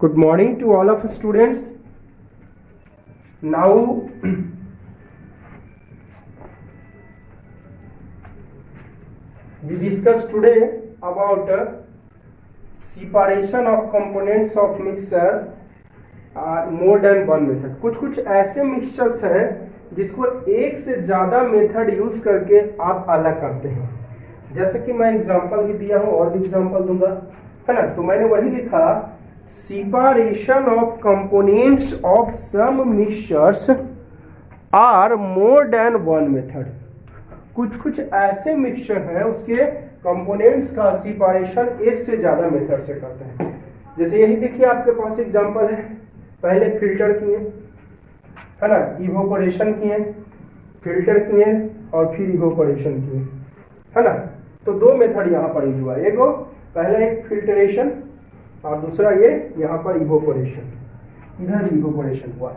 Good morning to all of students. Now we discuss today about separation of components of mixture more than one method. कुछ ऐसे mixtures हैं जिसको एक से ज़्यादा मेथड यूज करके आप अलग करते हैं। जैसे कि मैं एग्जांपल भी दिया हूँ और भी एग्जांपल दूंगा, है ना। तो मैंने वही लिखा, separation of components of some mixtures are more than one method. कुछ ऐसे मिक्सचर हैं उसके कंपोनेंट्स का सेपरेशन एक से ज्यादा मेथड से करते हैं। जैसे यही देखिए आपके पास एग्जांपल है, पहले फिल्टर किए, है ना, इवोपोरेशन किए, फिल्टर किए और फिर इवोपोरेशन किए, है ना। तो दो मेथड यहाँ पर यूज हुआ, पहला एक फिल्टरेशन और दूसरा ये यहाँ पर इवोपोरेशन, इधर इवोपोरेशन हुआ।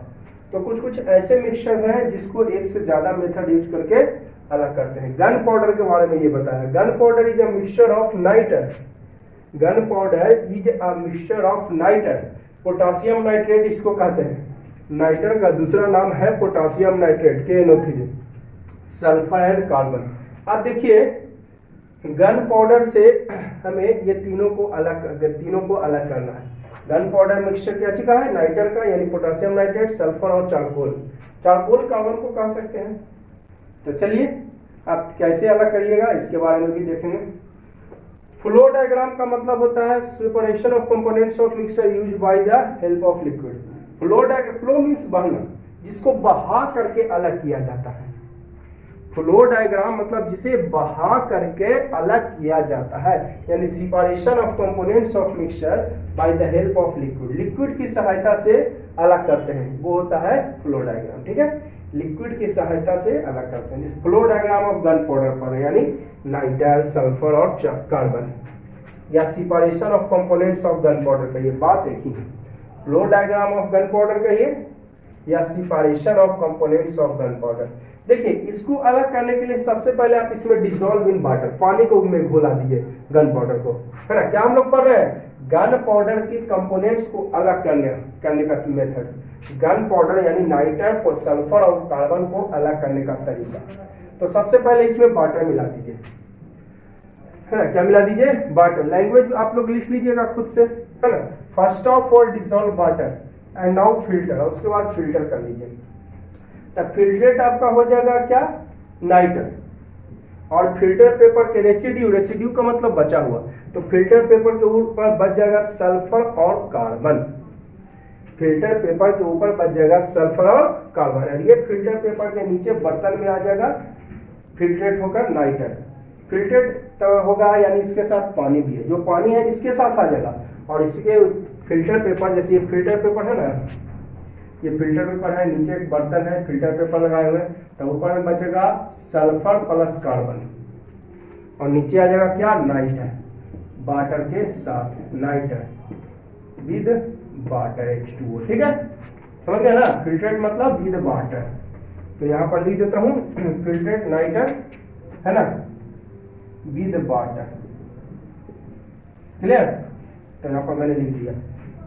तो कुछ ऐसे मिक्सचर हैं जिसको एक से ज्यादा मेथड यूज करके अलग करते हैं। गन पाउडर के बारे में ये बताया, gun powder is a mixture of nitre, gun powder is a mixture of nitre, potassium nitrate इसको कहते हैं। नाइटर का दूसरा नाम है potassium nitrate, KNO3, sulphur and carbon. आप देखिए गन पाउडर से हमें ये तीनों को अलग करना है। गन पाउडर मिक्सचर क्या चीज का है, नाइटर का यानी पोटासियम नाइट्रेट, सल्फर और चारकोल कार्बन को कह सकते हैं। तो चलिए आप कैसे अलग करिएगा इसके बारे में भी देखेंगे। फ्लो डायग्राम का मतलब होता है separation of components of mixture used by the help of liquid. Flow means बहना, जिसको बहा करके अलग किया जाता है। फ्लो डायग्राम मतलब जिसे बहा करके अलग किया जाता है, यानी separation of components of mixture by the help of liquid, liquid की सहायता से अलग करते हैं, वो होता है फ्लो डायग्राम। ठीक है, लिक्विड की सहायता से अलग करते हैं। Flow diagram of gun powder पर यानी नाइटर, सल्फर और कार्बन, या separation of components of gun powder, कहिए बात एक ही है। Flow diagram of gun powder कहिए या separation of components of gun powder. देखिए इसको अलग करने के लिए सबसे पहले आप इसमें डिसॉल्व इन वाटर, पानी को में घोला दीजिए गन पाउडर को, है ना। क्या हम लोग पढ़ रहे हैं, गन पाउडर के कंपोनेंट्स को अलग करने का मेथड, गन पाउडर यानी नाइटर को, सल्फर और कार्बन को अलग करने का तरीका। तो सबसे पहले इसमें वाटर मिला दीजिए, है ना। क्या मिला दीजिए, वाटर। लैंग्वेज आप लोग लिख लीजिएगा खुद से, है ना। First of all dissolve water and now filter, और उसके बाद फिल्टर कर लीजिए। तब फिल्ट्रेट आपका हो जाएगा क्या, नाइटर, और फिल्टर पेपर के रेसिड्यू का मतलब बचा हुआ, तो फिल्टर पेपर के ऊपर बच जाएगा सल्फर और कार्बन, फिल्टर पेपर के ऊपर बच जाएगा सल्फर और कार्बन। और ये फिल्टर पेपर के नीचे बर्तन में आ जाएगा, फिल्ट्रेट होकर नाइटर, फिल्ट्रेट तो होगा यानी इसके साथ पानी भी है, जो पानी है इसके साथ आ जाएगा। और इसके फिल्टर पेपर, जैसे ये फिल्टर पेपर है ना, ये फिल्टर पेपर है, नीचे एक बर्तन है, फिल्टर पेपर लगाए हुए, तो ऊपर में बचेगा सल्फर प्लस कार्बन, और नीचे आ जाएगा क्या, नाइटर, वाटर के साथ, नाइटर विद वाटर H2O। ठीक है, समझ गया ना, फिल्ट्रेट मतलब विद वाटर। तो यहाँ पर लिख देता हूँ फिल्ट्रेट नाइटर, है ना, विद वाटर, क्लियर। तो यहाँ पर मैंने लिख दिया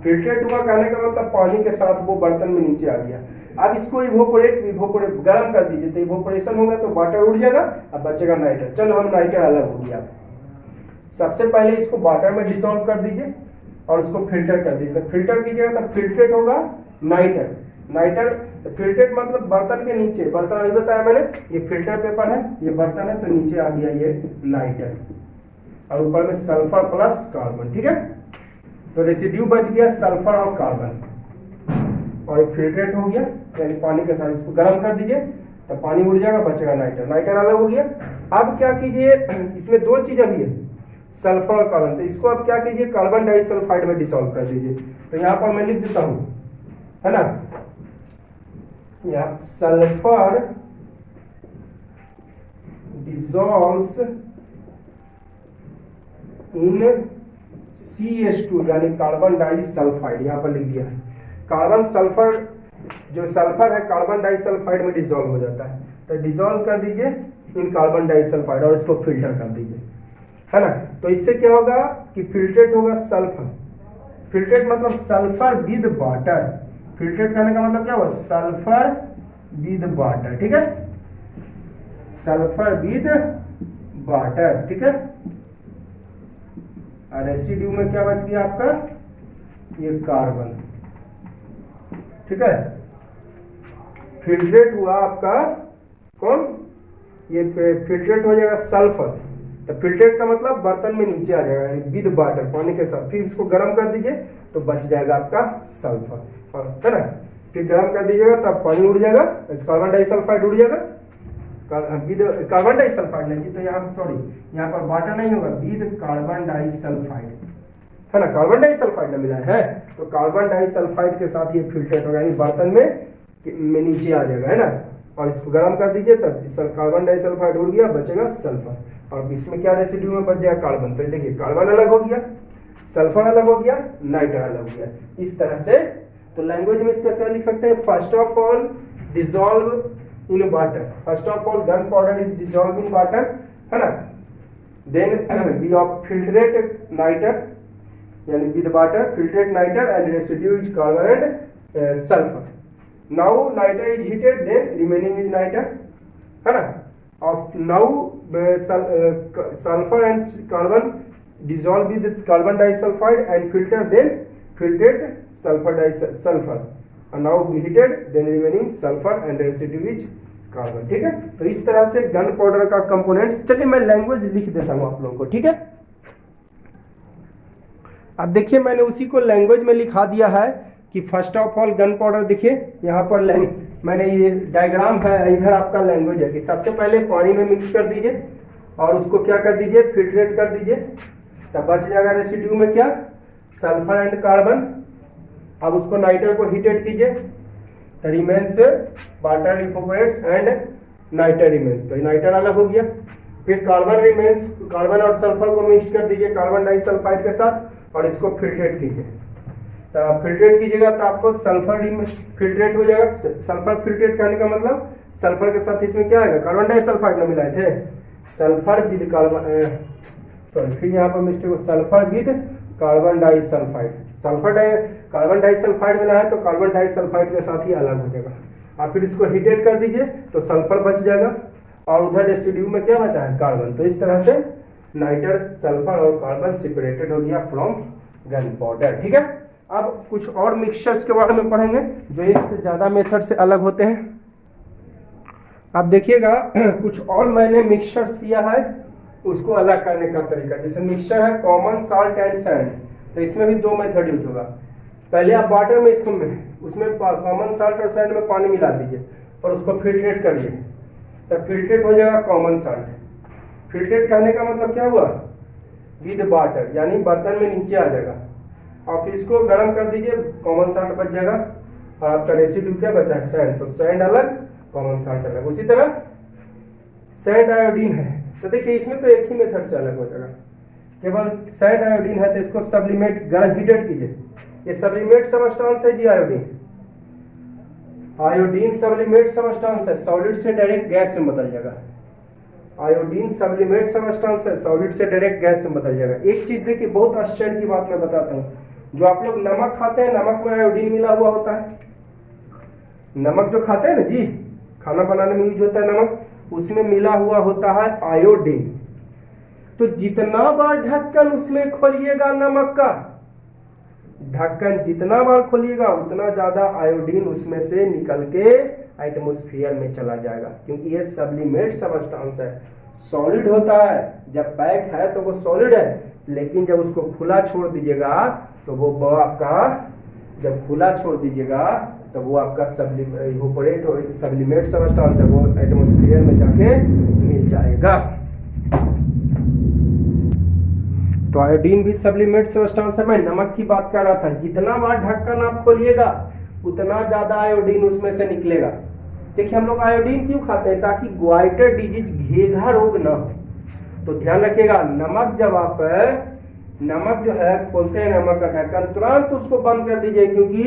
फिल्ट्रेट हुआ, कहने का मतलब पानी के साथ वो बर्तन में नीचे आ गया। अब इसको इवोपोरेट गर्म कर दीजिए, तो इवोपोरेशन होगा तो वाटर उड़ जाएगा, अब बचेगा नाइटर। चलो हम नाइटर अलग हो गया। सबसे पहले इसको वाटर में डिसॉल्व कर दीजिए और उसको फिल्टर कर दीजिए। तो फिल्टर कीजिएगा तो फिल्ट्रेट होगा नाइटर फिल्ट्रेट मतलब बर्तन के नीचे, बर्तन अभी बताया मैंने, ये फिल्टर पेपर है, ये बर्तन है, तो नीचे आ गया ये नाइटर, और ऊपर में सल्फर प्लस कार्बन। ठीक है, तो रेसिड्यू बच गया सल्फर और कार्बन, और एक फिल्ट्रेट हो गया यानी पानी के साथ। इसको गर्म कर दीजिए तो पानी उड़ जाएगा, बचेगा नाइटर अलग हो गया। अब क्या कीजिए, इसमें दो चीज अभी है, सल्फर और कार्बन, तो इसको अब क्या कीजिए, कार्बन डाइसल्फाइड में डिसॉल्व कर दीजिए। तो यहाँ पर मैं लिख देता हूँ, है ना, यहाँ सल्फर डिसॉल्व्स इन CH2 यानी कार्बन डाइसल्फाइड, यहाँ पर लिख दिया है। कार्बन सल्फर, जो सल्फर है कार्बन डाइसल्फाइड में डिसॉल्व हो जाता है, तो डिसॉल्व कर दीजिए इन कार्बन डाइसल्फाइड और इसको फिल्टर कर दीजिए, है ना। तो इससे क्या होगा कि फिल्ट्रेट होगा सल्फर, फिल्ट्रेट मतलब सल्फर विद वाटर, फिल्ट्रेट करने का मतलब क्या हुआ, सल्फर विद वाटर, ठीक है, सल्फर विद वाटर, ठीक है। और रेसिड्यू में क्या बच गया आपका, ये कार्बन, ठीक है। फिल्ट्रेट हुआ आपका कौन, ये फिल्ट्रेट हो जाएगा सल्फर, तो फिल्ट्रेट का मतलब बर्तन में नीचे आ जाएगा विद वाटर, पानी के साथ, फिर इसको गर्म कर दीजिए तो बच जाएगा आपका सल्फर, है ना। फिर गर्म कर दीजिएगा तब पानी उड़ जाएगा, कार्बन डाइसल्फाइड उड़ जाएगा, कार्बन डाइसल्फाइड नहीं, तो यहाँ सॉरी यहाँ पर वाटर नहीं होगा, विद कार्बन डाइसल्फाइड, है ना, कार्बन डाइसल्फाइड ना मिला है, तो कार्बन डाइसल्फाइड के साथ ये फिल्ट्रेट होगा, यानी बर्तन में नीचे आ जाएगा, है ना। और इसको गर्म कर दीजिए तब कार्बन डाइसल्फाइड उड़ गया, बचेगा सल्फर, और इसमें क्या रेसिड्यू में बच जाएगा कार्बन, तो देखिए कार्बन अलग हो गया, सल्फर अलग हो गया, नाइट्रोजन अलग हो गया, इस तरह से। तो लैंग्वेज में इसका क्या लिख सकते हैं, first of all dissolve in water, first of all gun powder is dissolve in water, है ना, then we of filtrate nitre यानी with water, filtrate nitre and residue is carbon and sulphur. Now nitre is heated, then remaining is nitre, है ना। of now sulfur and carbon dissolve with carbon disulfide and filter, then filtrate sulfur and now heated, then remaining sulfur and residue is carbon, ठीक है। तो इस तरह से gun powder का components, चलिए मैं लैंग्वेज लिख देता हूं आप लोगों को, ठीक है। अब देखिए मैंने उसी को लैंग्वेज में लिखा दिया है कि first of all gun powder, देखिए यहाँ पर मैंने ये डायग्राम है, इधर आपका लैंग्वेज है कि सबसे पहले पानी में मिक्स कर दीजिए और उसको क्या कर दीजिए, फिल्ट्रेट कर दीजिए, तब बच जाएगा रेसिड्यू में क्या, सल्फर एंड कार्बन। अब उसको नाइटर को हीटेड कीजिए, तो remains water evaporates and nitre remains, तो नाइटर अलग हो गया। फिर कार्बन रिमेन्स, कार्बन और सल्फर को मिक्स कर दीजिए कार्बन डाइसल्फाइड के साथ और इसको फिल्ट्रेट कीजिए, तो फिल्ट्रेट कीजिएगा तो आपको सल्फर फिल्ट्रेट हो जाएगा। सल्फर फिल्ट्रेट करने का मतलब सल्फर के साथ इसमें क्या आएगा, कार्बन डाइसल्फाइड में मिलाए थे, सल्फर विद कार्बन, सॉरी फिर यहाँ पर मिस्टेक हो, sulphur with carbon disulphide, carbon disulphide मिला है तो कार्बन डाइसल्फाइड के साथ ही अलग हो जाएगा। आप फिर इसको हीटेड कर दीजिए तो सल्फर बच जाएगा और उधर रेसिड्यू में क्या बचा है, कार्बन। तो इस तरह से नाइटर, सल्फर और कार्बन सेपरेटेड हो गया फ्रॉम गन पाउडर, ठीक है। अब कुछ और मिक्सचर्स के बारे में पढ़ेंगे जो एक से ज्यादा मेथड से अलग होते हैं। आप देखिएगा कुछ और मैंने मिक्सचर्स दिया है उसको अलग करने का तरीका, जैसे मिक्सचर है कॉमन साल्ट एंड सैंड, तो इसमें भी दो मेथड यूज होगा। पहले आप वाटर में इसको उसमें कॉमन साल्ट और सैंड में पानी मिला दीजिए और उसको फिल्ट्रेट करिए, तब फिल्ट्रेट हो जाएगा कॉमन साल्ट। फिल्ट्रेट करने का मतलब क्या हुआ, विद वाटर, यानी बर्तन में नीचे आ जाएगा, और फिर इसको गर्म कर दीजिए, कॉमन साल्ट बच जाएगा और आपका रेसिड्यू क्या बचा है, सैंड, तो सैंड अलग कॉमन साल्ट अलग। उसी तरह सैंड आयोडीन है, तो देखिए इसमें तो एक ही मेथड से अलग हो जाएगा, केवल सैंड आयोडीन है तो इसको सब्लिमेट गर्म हीटेड कीजिए, ये सब्लिमेट सबस्टांस है जी आयोडीन, आयोडीन सब्लिमेट सबस्टांस है, सॉलिड से डायरेक्ट गैस में बदल जाएगा, आयोडीन सब्लिमेट सबस्टांस है, सॉलिड से डायरेक्ट गैस में बदल जाएगा। एक चीज देखिए बहुत आश्चर्य की बात मैं बताता हूँ, जो आप लोग नमक खाते हैं, नमक में आयोडीन मिला हुआ होता है, नमक जो खाते हैं ना जी, खाना बनाने में यूज होता है नमक, उसमें मिला हुआ होता है आयोडीन। तो जितना बार ढक्कन उसमें खोलिएगा नमक का, ढक्कन जितना बार खोलिएगा उतना ज्यादा आयोडीन उसमें से निकल के एटमॉस्फेयर में चला जाएगा, क्योंकि ये सब्लिमेट सबस्टांस है, सॉलिड होता है, जब पैक है तो वो सॉलिड है, लेकिन जब उसको खुला छोड़ दीजिएगा तो वो आपका, जब खुला छोड़ दीजिएगा तो वो आपका सब्लिमेट सबस्टांस है, वो एटमॉस्फेयर में जाके मिल जाएगा। तो आयोडीन भी सब्लिमेट सबस्टांस है। मैं नमक की बात कर रहा था, जितना बार ढक्कन आप खोलिएगा उतना ज्यादा आयोडीन उसमें से निकलेगा। देखिए हम लोग आयोडीन क्यों खाते हैं, ताकि ग्वाइटर डिजीज, घेघा रोग ना हो। तो ध्यान रखिएगा, नमक जब आप नमक जो है खोलते हैं नमक का ढक्कन, तुरंत उसको बंद कर दीजिए, क्योंकि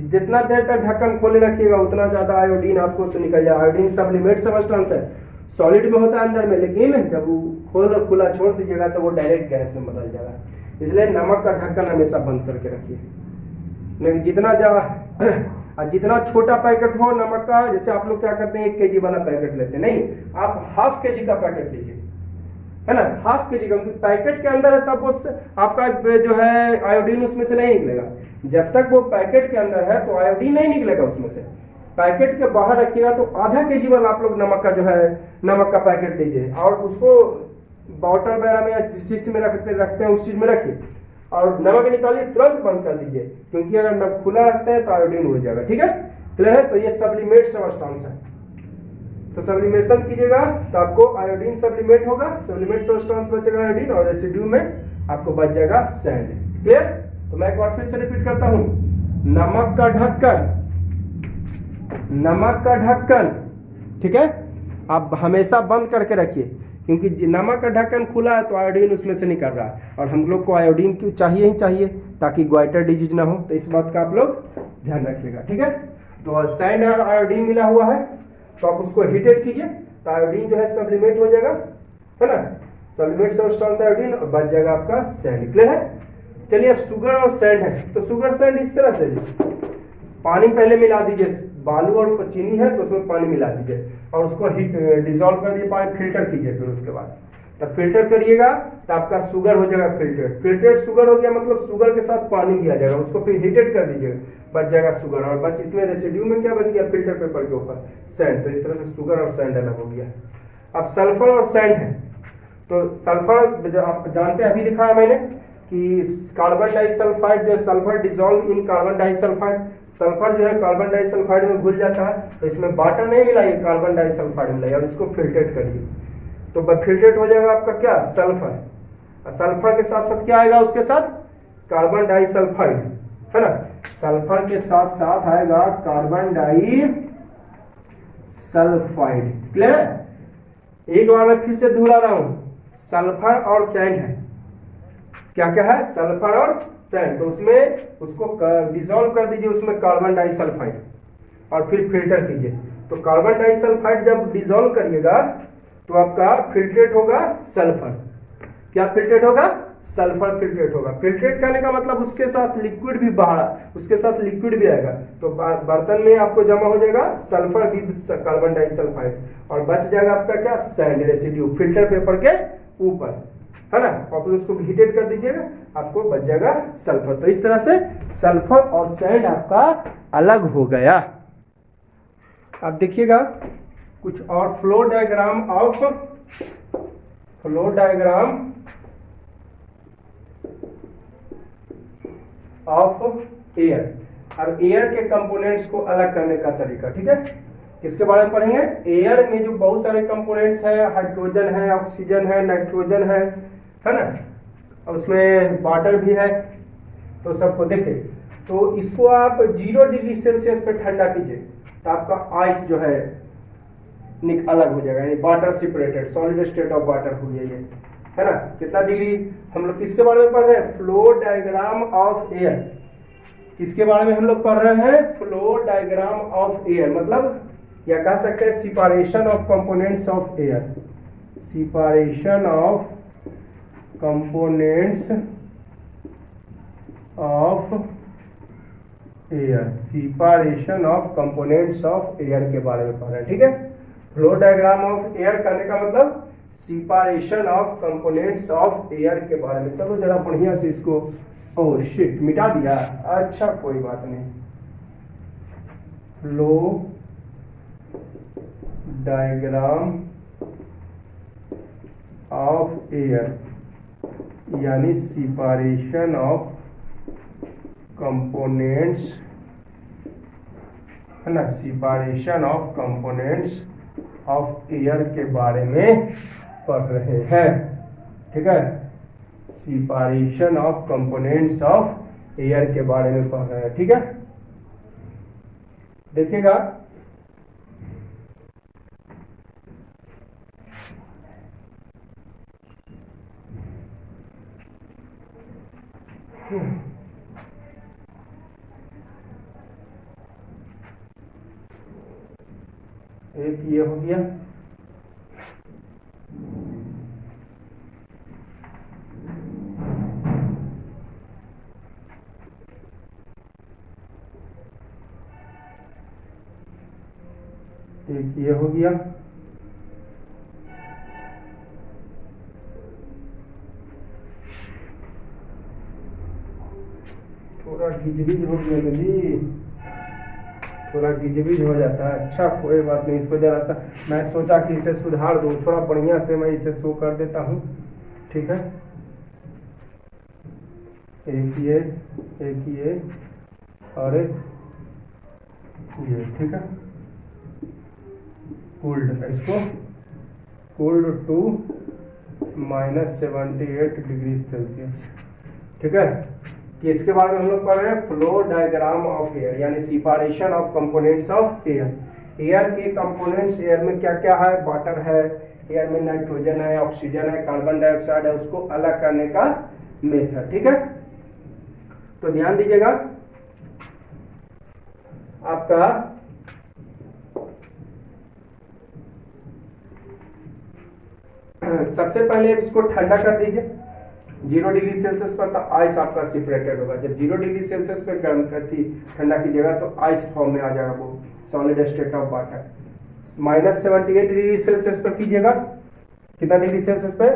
जितना देर तक ढक्कन खोले रखिएगा उतना ज्यादा आयोडीन आपको से निकल जाए। आयोडीन सब्लिमेट सबस्टांस है, सॉलिड में होता है अंदर में, लेकिन जब वो खुला छोड़ दीजिएगा तो वो डायरेक्ट गैस में बदल जाएगा। इसलिए नमक का ढक्कन हमेशा बंद करके रखिए। लेकिन जितना छोटा पैकेट हो नमक का, जैसे आप लोग क्या करते हैं 1 kg वाला पैकेट लेते हैं, नहीं, आप ½ kg का पैकेट लीजिए, है ना, ½ kg का, क्योंकि पैकेट के अंदर है तब उस आपका जो है आयोडीन उसमें से नहीं निकलेगा। जब तक वो पैकेट के अंदर है तो आयोडीन नहीं निकलेगा उसमें से। पैकेट के बाहर रखिएगा तो ½ kg वाला आप लोग नमक का जो है नमक का पैकेट लीजिए और उसको बॉटल वगैरह में या जिस चीज में रखते हैं उस चीज में रखिए और नमक निकालिए, तुरंत बंद कर दीजिए, क्योंकि अगर नमक खुला रखते हैं तो आयोडीन उड़ जाएगा। ठीक है, क्लियर है? तो ये सब्लिमेट सब्सटेंस है, तो सब्लिमेशन कीजिएगा तो आपको आयोडीन सब्लिमेट होगा, सब्लिमेट सब्सटेंस बचेगा आयोडीन और रेसिड्यू में आपको बच जाएगा सैंड। क्लियर? तो मैं एक बार फिर से रिपीट करता हूं, नमक का ढक्कन, नमक का ढक्कन, ठीक है, आप हमेशा बंद करके रखिए, क्योंकि नमक का ढक्कन खुला है तो आयोडीन उसमें से निकल रहा है और हम लोग को आयोडीन क्यों चाहिए ही चाहिए ताकि ग्वाइटर डिजीज ना हो, तो इस बात का आप लोग ध्यान रखिएगा। ठीक है, तो सैंड और आयोडीन मिला हुआ है तो आप उसको हीटेड कीजिए तो आयोडीन जो है सब्लिमेट हो जाएगा, है ना, सब्लिमेट सब्सटेंस आयोडीन और बच जाएगा आपका सैंड। क्लियर है? चलिए अब शुगर और सैंड है, तो शुगर सैंड इस तरह से पानी पहले मिला दीजिए, बालू और चीनी है तो उसमें पानी मिला दीजिए और उसको डिसॉल्व कर दिए, पानी फिल्टर कीजिए, फिर उसके बाद तब फिल्टर करिएगा तो आपका शुगर हो जाएगा फिल्टर्ड। फिल्टर्ड शुगर हो गया मतलब शुगर के साथ पानी भी आ जाएगा, उसको फिर हीटेड कर दीजिएगा, बच जाएगा शुगर और बच इसमें रेसिड्यू में क्या बच गया, फिल्टर पेपर के ऊपर सैंड। तो इस तरह से शुगर और सैंड अलग हो गया। अब सल्फर और सैंड है, तो सल्फर आप जानते हैं, अभी लिखा है मैंने कि कार्बन डाइसल्फाइड जो है sulphur dissolve in carbon disulphide, sulphur जो है कार्बन डाइसल्फाइड में घुल जाता है, तो इसमें वाटर नहीं मिलाइए, कार्बन डाइसल्फाइड मिलाइए और इसको फिल्ट्रेट करिए, तो फिल्ट्रेट हो जाएगा आपका क्या, सल्फर। सल्फर के साथ साथ क्या आएगा, उसके साथ कार्बन डाइसल्फाइड, है ना, सल्फर के साथ साथ आएगा कार्बन डाइसल्फाइड। क्लियर? एक बार मैं फिर से दोहरा रहा हूं, सल्फर और सैंड है, क्या क्या है, सल्फर और सैंड, तो उसमें उसको डिसॉल्व कर दीजिए उसमें कार्बन डाइसल्फाइड और फिर फिल्टर कीजिए। तो कार्बन डाइसल्फाइड जब डिसॉल्व करिएगा तो आपका फिल्ट्रेट होगा सल्फर। क्या फिल्ट्रेट होगा, सल्फर फिल्ट्रेट होगा। फिल्ट्रेट करने का मतलब उसके साथ लिक्विड भी बाहर, उसके साथ लिक्विड भी आएगा, तो बर्तन में आपको जमा हो जाएगा सल्फर विद कार्बन डाइसल्फाइड और बच जाएगा आपका क्या, सैंड रेसिड्यू फिल्टर पेपर के ऊपर, है ना, और फिर उसको हीटेड कर दीजिएगा, आपको बच जाएगा सल्फर। तो इस तरह से सल्फर और सैंड आपका अलग हो गया। अब देखिएगा कुछ और फ्लो डायग्राम ऑफ एयर। अब एयर के कंपोनेंट्स को अलग करने का तरीका, ठीक है, किसके बारे में पढ़ेंगे, एयर में जो बहुत सारे कंपोनेंट्स हैं, हाइड्रोजन है, ऑक्सीजन है, नाइट्रोजन है ना, और उसमें वाटर भी है, तो सबको देखें। तो इसको आप 0 डिग्री सेल्सियस पे ठंडा कीजिए तो आपका आइस जो है अलग हो जाएगा, यानी water separated, solid state of water हुई है ये, है ना। कितना डिग्री, हम लोग किसके बारे में पढ़ रहे हैं, फ्लो डायग्राम ऑफ एयर। किसके बारे में हम लोग पढ़ रहे हैं, फ्लो डायग्राम ऑफ एयर, मतलब या कह सकते हैं separation of components of air, separation of components of air, separation of components of air के बारे में पढ़ रहे हैं, ठीक है। फ्लो डायग्राम ऑफ एयर करने का मतलब separation of components of air के बारे में। चलो जरा बढ़िया से इसको, ओह शिट मिटा दिया, अच्छा कोई बात नहीं। फ्लो डायग्राम ऑफ एयर यानी सेपरेशन ऑफ कंपोनेंट्स, है ना, separation of components of air के बारे में पढ़ रहे हैं, ठीक है, separation of components of air के बारे में पढ़ रहे हैं, ठीक है। देखिएगा एक ये हो गया, एक ये हो गया, थोड़ा गिजबिज हो गया दीदी, थोड़ा गिजबिज हो जाता है। अच्छा कोई बात नहीं, इसको जरा सा मैं सोचा कि इसे सुधार दूँ, थोड़ा बढ़िया से मैं इसे शो कर देता हूँ, ठीक है। एक ये और एक ये, ठीक है। कूल्ड, इसको कूल्ड टू -78 डिग्री सेल्सियस, ठीक है। कि इसके बारे में हम लोग पढ़ रहे हैं फ्लो डायग्राम ऑफ एयर, यानी separation of components of air. Air के कंपोनेंट्स, एयर में क्या क्या है, वाटर है, एयर में नाइट्रोजन है, ऑक्सीजन है, कार्बन डाइऑक्साइड है, उसको अलग करने का मेथड, ठीक है। तो ध्यान दीजिएगा, आपका सबसे पहले इसको ठंडा कर दीजिए 0 डिग्री सेल्सियस पर, तो आइस आपका सेपरेटेड होगा। जब 0 डिग्री सेल्सियस पे गर्म करती ठंडा कीजिएगा तो आइस फॉर्म में आ जाएगा, वो solid state of water. -78 degree Celsius पर कीजिएगा, कितना डिग्री सेल्सियस पे,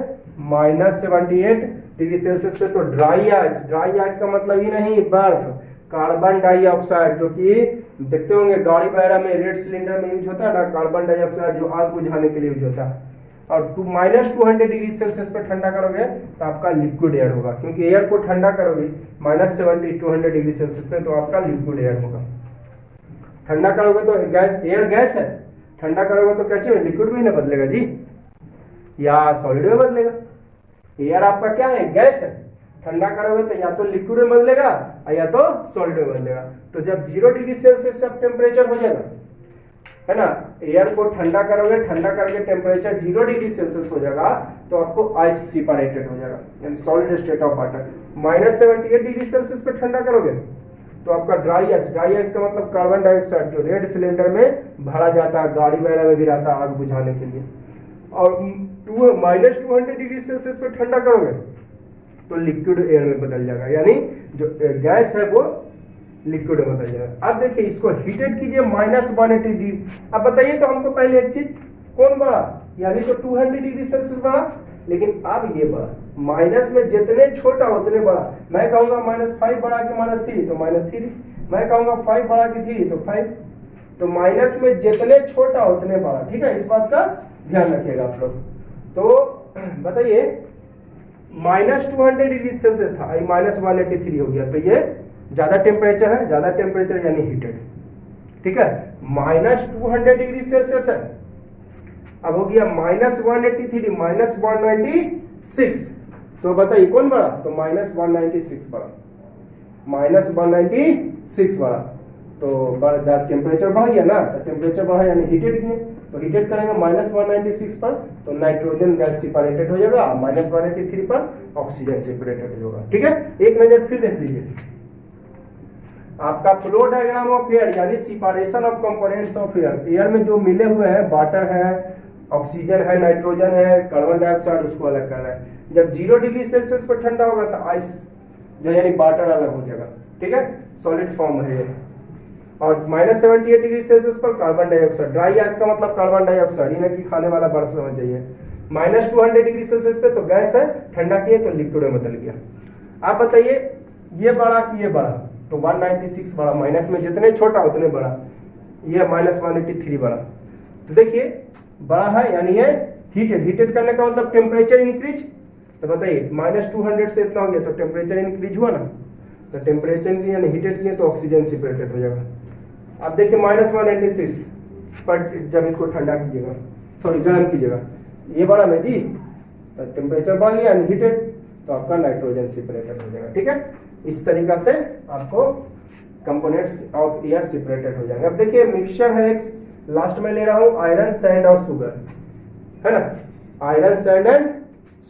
-78 डिग्री सेल्सियस पे, तो ड्राई आइस। ड्राई आइस का मतलब ही नहीं बर्फ, कार्बन डाइऑक्साइड, जो कि देखते होंगे गाड़ी वगैरह में रेड सिलेंडर में यूज होता है ना, कार्बन डाइऑक्साइड जो आग बुझाने के लिए यूज होता है। और -200 डिग्री सेल्सियस पर ठंडा करोगे तो आपका लिक्विड एयर होगा, क्योंकि एयर को ठंडा करोगे -200 डिग्री सेल्सियस पे तो आपका लिक्विड एयर होगा। ठंडा करोगे तो गैस, एयर गैस है, ठंडा करोगे तो क्या चाहिए, लिक्विड में ना बदलेगा जी, या सॉलिड में बदलेगा। एयर आपका क्या है, गैस है, ठंडा करोगे तो या तो लिक्विड में बदलेगा या तो सॉलिड में बदलेगा। तो जब 0 डिग्री सेल्सियस सब टेम्परेचर हो जाएगा, है ना, एयर को ठंडा करोगे, ठंडा करके टेम्परेचर 0 डिग्री सेल्सियस हो जाएगा तो आपको आइस सेपरेटेड हो जाएगा, यानी solid state of water. -78 degree Celsius पे ठंडा करोगे तो आपका ड्राई आइस, ड्राई आइस का मतलब कार्बन डाइऑक्साइड जो रेड सिलेंडर में भरा जाता है, गाड़ी वगैरह में भी रहता है आग बुझाने के लिए। और -200 डिग्री सेल्सियस पे ठंडा करोगे तो लिक्विड एयर में बदल जाएगा, यानी जो गैस है वो लिक्विड में बदल जाएगा। अब देखिए इसको हीटेड कीजिए -180 डिग्री। अब बताइए तो हमको पहले एक चीज, कौन बढ़ा, यानी तो 200 डिग्री सेल्सियस बढ़ा, लेकिन अब ये बढ़ा, माइनस में जितने छोटा उतने बड़ा। मैं कहूंगा -5 बढ़ा के -3 तो -3, मैं कहूंगा 5 बढ़ा के 3 तो 5, तो माइनस में जितने छोटा उतने बड़ा, ठीक है। इस बात का ध्यान रखिएगा आप लोग। तो बताइए -200 डिग्री सेल्सियस था, -183 हो गया, तो ये ज्यादा टेम्परेचर है, ज्यादा टेम्परेचर यानी हीटेड, ठीक है। -200 डिग्री सेल्सियस है, अब हो गया -183, -196, तो बताइए कौन बड़ा, तो -196 बड़ा, -196 बड़ा, तो बढ़ टेम्परेचर बढ़ गया ना, तो टेम्परेचर बढ़ा यानी हीटेड किए, तो हीटेड करेंगे -196 पर तो नाइट्रोजन गैस सेपरेटेड हो जाएगा, -183 पर ऑक्सीजन सेपरेटेड होगा, ठीक है। एक नजर फिर देख लीजिए, आपका फ्लो डायग्राम ऑफ एयर यानी separation of components of air. Air में जो मिले हुए हैं, वाटर है, ऑक्सीजन है, नाइट्रोजन है, कार्बन डाइऑक्साइड, उसको अलग कर रहा है। जब 0 डिग्री सेल्सियस पर ठंडा होगा तो आइस जो यानी वाटर अलग हो जाएगा, ठीक है, सॉलिड फॉर्म है। और -78 डिग्री सेल्सियस पर कार्बन डाइऑक्साइड, ड्राई आइस का मतलब कार्बन डाइऑक्साइड, यानी कि खाने वाला बर्फ समझ जाइए। -200 डिग्री सेल्सियस पे तो गैस है, ठंडा किए तो लिक्विड में बदल गया। आप बताइए ये बड़ा कि ये बड़ा, तो 196 बड़ा, माइनस में जितने छोटा उतने बड़ा, ये -183 बड़ा। तो देखिए बड़ा है यानी ये हीटेड, हीटेड करने का मतलब टेम्परेचर इंक्रीज। तो बताइए -200 से इतना हो गया तो टेम्परेचर इंक्रीज हुआ ना, तो टेम्परेचर इंक्रीज यानी हीटेड किए तो ऑक्सीजन सेपरेटेड हो जाएगा। अब देखिए -196 पर जब इसको ठंडा कीजिएगा, सॉरी गर्म कीजिएगा, ये बड़ा में जी, तो टेम्परेचर बढ़ गया यानी हीटेड, तो आपका नाइट्रोजन सेपरेटेड हो जाएगा, ठीक है। इस तरीका से आपको कंपोनेंट्स ऑफ एयर सेपरेटेड हो जाएंगे। अब देखिए मिक्सचर है, एक लास्ट में ले रहा हूं आयरन, सैंड और शुगर, है ना, आयरन, सैंड एंड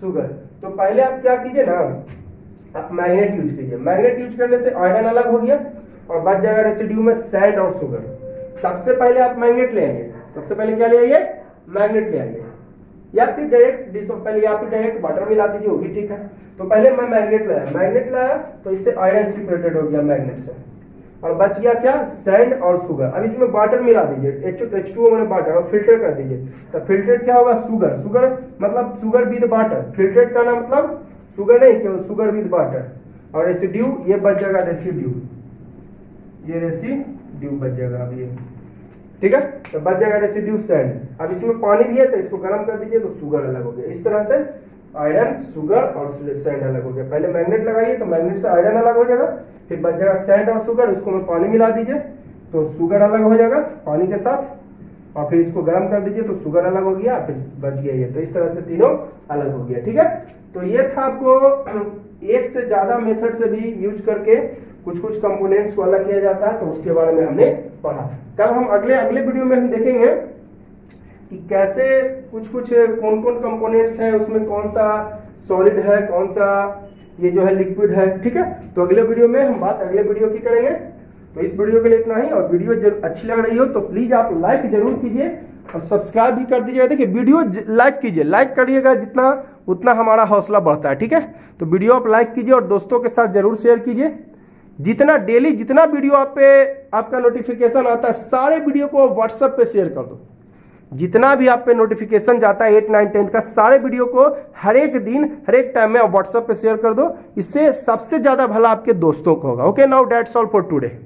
शुगर। तो पहले आप क्या कीजिए ना, आप मैग्नेट यूज कीजिए। मैग्नेट यूज करने से आयरन अलग हो गया और बच जाएगा रेसिड्यू में सैंड और शुगर। सबसे पहले आप मैग्नेट ले आएंगे, सबसे पहले क्या ले आइए, मैग्नेट ले आएंगे, या फिर डायरेक्ट पहले या फिर डायरेक्ट वाटर मिला दीजिए, वो भी ठीक है। तो पहले मैं मैग्नेट लाया, मैग्नेट लाया तो इससे आयरन सेपरेटेड हो गया मैग्नेट से, और बच गया क्या, सैंड और शुगर। अब इसमें वाटर मिला दीजिए, H2O मैंने वाटर, और फिल्टर कर दीजिए। तो फिल्ट्रेट क्या होगा, शुगर, शुगर मतलब शुगर विद वाटर, फिल्ट्रेट का नाम मतलब शुगर नहीं, केवल शुगर विद वाटर। और रेसिड्यू ये बच जाएगा, रेसिड्यू, ये रेसिड्यू बच जाएगा अब ये, ठीक है। तो बच जाएगा रेसिड्यू सैंड। अब इसमें पानी भी है तो इसको गर्म कर दीजिए तो शुगर अलग हो गया। इस तरह से आयरन, शुगर और सैंड अलग हो गया। पहले मैग्नेट लगाइए तो मैग्नेट से आयरन अलग हो जाएगा, फिर बच जाएगा सैंड और शुगर, उसको में पानी मिला दीजिए तो शुगर अलग हो जाएगा पानी के साथ, और फिर इसको गर्म कर दीजिए तो शुगर अलग हो गया, फिर बच गया ये। तो इस तरह से तीनों अलग हो गया, ठीक है। तो ये था आपको एक से ज्यादा मेथड से भी यूज करके कुछ कुछ कंपोनेंट्स को अलग किया जाता है, तो उसके बारे में हमने पढ़ा। कल हम अगले वीडियो में हम देखेंगे कि कैसे कुछ कुछ कौन कौन कंपोनेंट्स हैं, उसमें कौन सा सॉलिड है, कौन सा ये जो है लिक्विड है, ठीक है। तो अगले वीडियो में हम बात अगले वीडियो की करेंगे। तो इस वीडियो के लिए इतना ही, और वीडियो अच्छी लग रही हो तो प्लीज आप लाइक जरूर कीजिए और सब्सक्राइब भी कर दीजिएगा। देखिए वीडियो लाइक कीजिए, लाइक करिएगा जितना उतना हमारा हौसला बढ़ता है, ठीक है। तो वीडियो आप लाइक कीजिए और दोस्तों के साथ जरूर शेयर कीजिए। जितना डेली जितना वीडियो आप पे आपका नोटिफिकेशन आता है, सारे वीडियो को व्हाट्सएप पे शेयर कर दो। जितना भी आप पे नोटिफिकेशन जाता है 8, 9, 10 का, सारे वीडियो को हर एक दिन हर एक टाइम में आप व्हाट्सएप पे शेयर कर दो। इससे सबसे ज्यादा भला आपके दोस्तों को होगा। Okay, now that's all for today.